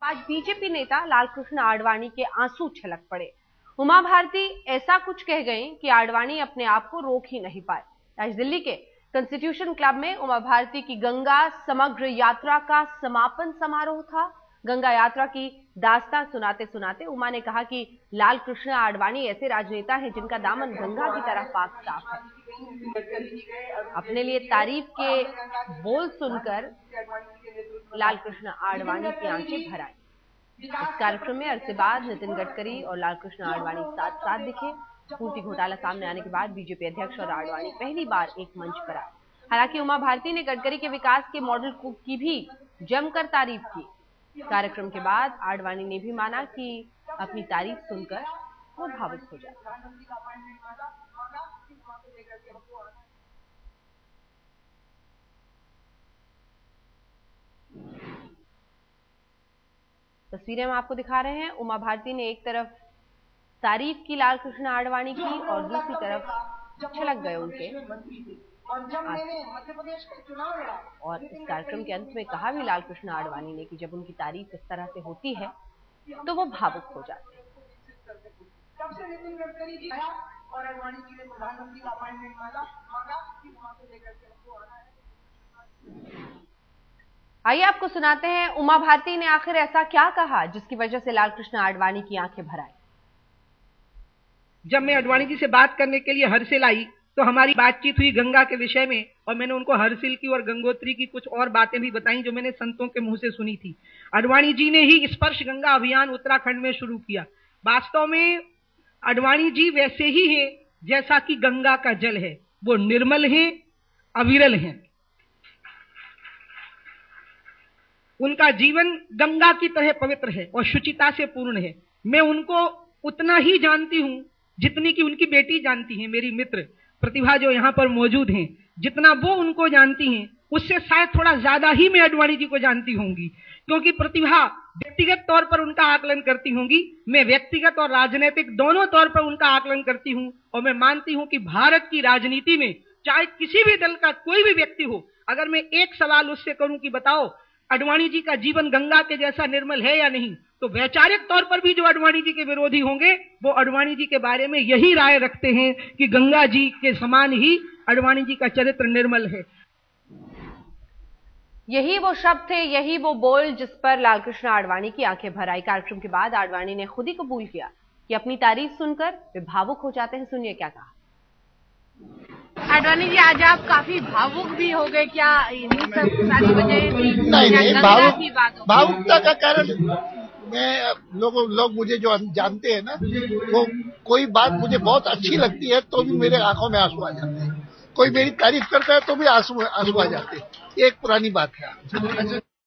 आज बीजेपी नेता लालकृष्ण आडवाणी के आंसू छलक पड़े। उमा भारती ऐसा कुछ कह गईं कि आडवाणी अपने आप को रोक ही नहीं पाए। आज दिल्ली के कॉन्स्टिट्यूशन क्लब में उमा भारती की गंगा समग्र यात्रा का समापन समारोह था। गंगा यात्रा की दास्तां सुनाते सुनाते उमा ने कहा कि लालकृष्ण आडवाणी ऐसे राजनेता हैं जिनका दामन गंगा की तरह पाक साफ है। अपने लिए तारीफ के बोल सुनकर लालकृष्ण आडवाणी की आंखें भर आई। इस कार्यक्रम में अरसे बाद नितिन गडकरी और लालकृष्ण आडवाणी साथ साथ दिखे। पूर्ति घोटाला सामने आने के बाद बीजेपी अध्यक्ष और आडवाणी पहली बार एक मंच पर आए। हालांकि उमा भारती ने गडकरी के विकास के मॉडल की भी जमकर तारीफ की। कार्यक्रम के बाद आडवाणी ने भी माना कि अपनी तारीफ सुनकर वो भावुक हो जाए। तस्वीरें हम आपको दिखा रहे हैं। उमा भारती ने एक तरफ तारीफ की लालकृष्ण आडवाणी की और दूसरी तरफ छलक गए उनके। और इस कार्यक्रम के अंत में कहा भी लालकृष्ण आडवाणी ने कि जब उनकी तारीफ इस तरह से होती है तो वो भावुक हो जाते हैं। तब से नितिन गडकरी जी आया और आडवाणी जी ने प्रधानमंत्री का अपॉइंटमेंट मांगा कि वहां से लेकर के हमको आना है। आइए आपको सुनाते हैं उमा भारती ने आखिर ऐसा क्या कहा जिसकी वजह से लालकृष्ण आडवाणी की आंखें भर आई। जब मैं आडवाणी जी से बात करने के लिए हर्षिल आई तो हमारी बातचीत हुई गंगा के विषय में और मैंने उनको हर्षिल की और गंगोत्री की कुछ और बातें भी बताई जो मैंने संतों के मुंह से सुनी थी। आडवाणी जी ने ही स्पर्श गंगा अभियान उत्तराखंड में शुरू किया। वास्तव में आडवाणी जी वैसे ही हैं जैसा कि गंगा का जल है, वो निर्मल है, अविरल है। उनका जीवन गंगा की तरह पवित्र है और शुचिता से पूर्ण है। मैं उनको उतना ही जानती हूं जितनी कि उनकी बेटी जानती है, मेरी मित्र प्रतिभा जो यहाँ पर मौजूद हैं। जितना वो उनको जानती हैं उससे शायद थोड़ा ज्यादा ही मैं आडवाणी जी को जानती होंगी, क्योंकि प्रतिभा व्यक्तिगत तौर पर उनका आकलन करती होंगी, मैं व्यक्तिगत और राजनीतिक दोनों तौर पर उनका आकलन करती हूं। और मैं मानती हूं कि भारत की राजनीति में चाहे किसी भी दल का कोई भी व्यक्ति हो, अगर मैं एक सवाल उससे करूं कि बताओ आडवाणी जी का जीवन गंगा के जैसा निर्मल है या नहीं, तो वैचारिक तौर पर भी जो आडवाणी जी के विरोधी होंगे वो आडवाणी जी के बारे में यही राय रखते हैं कि गंगा जी के समान ही आडवाणी जी का चरित्र निर्मल है। यही वो शब्द थे, यही वो बोल जिस पर लालकृष्ण आडवाणी की आंखें भर आई। कार्यक्रम के बाद आडवाणी ने खुद ही कबूल किया कि अपनी तारीफ सुनकर वे भावुक हो जाते हैं। सुनिए क्या कहा। आडवाणी जी, आज आप काफी भावुक भी हो गए, क्या इन्हीं सब सारी वजह थी? नहीं, भावुकता का कारण लोग मुझे जो जानते हैं ना, वो कोई बात मुझे बहुत अच्छी लगती है तो भी मेरे आंखों में आंसू आ जाते हैं। कोई मेरी तारीफ करता है तो भी आंसू आ जाते हैं। एक पुरानी बात है।